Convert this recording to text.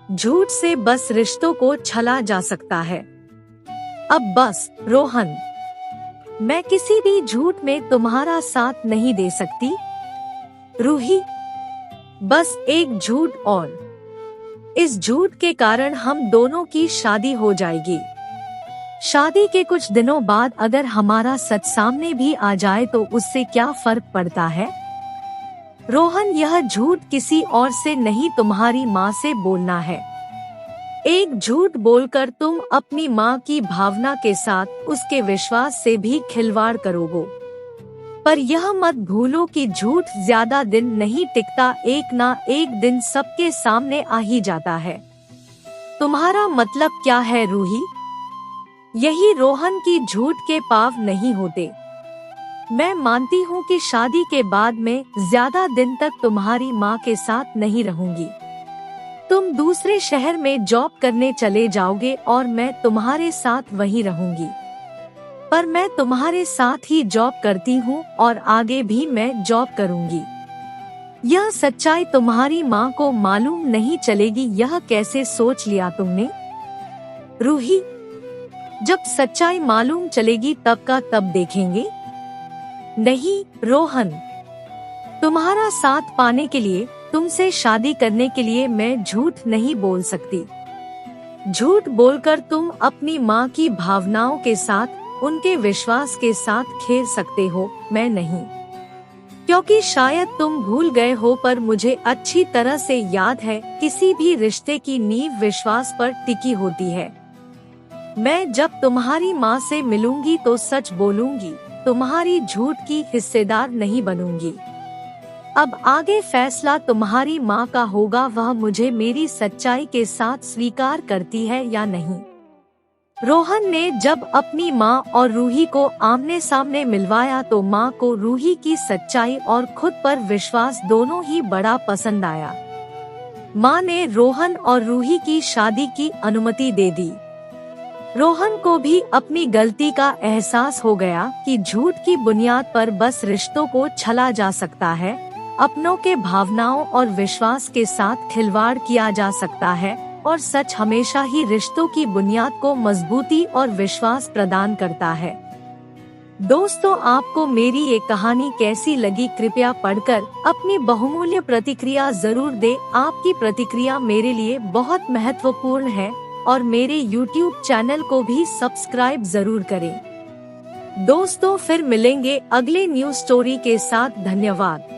झूठ से बस रिश्तों को छला जा सकता है। अब बस रोहन, मैं किसी भी झूठ में तुम्हारा साथ नहीं दे सकती। रूही, बस एक झूठ और, इस झूठ के कारण हम दोनों की शादी हो जाएगी। शादी के कुछ दिनों बाद अगर हमारा सच सामने भी आ जाए तो उससे क्या फर्क पड़ता है? रोहन, यह झूठ किसी और से नहीं, तुम्हारी माँ से बोलना है। एक झूठ बोलकर तुम अपनी माँ की भावना के साथ उसके विश्वास से भी खिलवाड़ करोगे। पर यह मत भूलो कि झूठ ज्यादा दिन नहीं टिकता, एक ना एक दिन सबके सामने आ ही जाता है। तुम्हारा मतलब क्या है रूही? यही रोहन की झूठ के पाव नहीं होते। मैं मानती हूँ कि शादी के बाद में ज्यादा दिन तक तुम्हारी माँ के साथ नहीं रहूंगी। तुम दूसरे शहर में जॉब करने चले जाओगे और मैं तुम्हारे साथ वहीं रहूंगी। पर मैं तुम्हारे साथ ही जॉब करती हूँ और आगे भी मैं जॉब करूंगी। यह सच्चाई तुम्हारी माँ को मालूम नहीं चलेगी। यह कैसे सोच लिया तुमने? रूही, जब सच्चाई मालूम चलेगी तब का तब देखेंगे। नहीं रोहन, तुम्हारा साथ पाने के लिए, तुमसे शादी करने के लिए मैं झूठ नहीं बोल सकती। झूठ बोलकर तुम अपनी माँ की भावनाओं के साथ, उनके विश्वास के साथ खेल सकते हो, मैं नहीं। क्योंकि शायद तुम भूल गए हो पर मुझे अच्छी तरह से याद है, किसी भी रिश्ते की नींव विश्वास पर टिकी होती है। मैं जब तुम्हारी माँ से मिलूंगी तो सच बोलूंगी, तुम्हारी झूठ की हिस्सेदार नहीं बनूंगी। अब आगे फैसला तुम्हारी माँ का होगा, वह मुझे मेरी सच्चाई के साथ स्वीकार करती है या नहीं। रोहन ने जब अपनी माँ और रूही को आमने सामने मिलवाया तो माँ को रूही की सच्चाई और खुद पर विश्वास दोनों ही बड़ा पसंद आया। माँ ने रोहन और रूही की शादी की अनुमति दे दी। रोहन को भी अपनी गलती का एहसास हो गया कि झूठ की बुनियाद पर बस रिश्तों को छला जा सकता है, अपनों के भावनाओं और विश्वास के साथ खिलवाड़ किया जा सकता है, और सच हमेशा ही रिश्तों की बुनियाद को मजबूती और विश्वास प्रदान करता है। दोस्तों, आपको मेरी ये कहानी कैसी लगी? कृपया पढ़कर अपनी बहुमूल्य प्रतिक्रिया जरूर दें। आपकी प्रतिक्रिया मेरे लिए बहुत महत्वपूर्ण है और मेरे YouTube चैनल को भी सब्सक्राइब जरूर करें। दोस्तों, फिर मिलेंगे अगले न्यूज़ स्टोरी के साथ। धन्यवाद।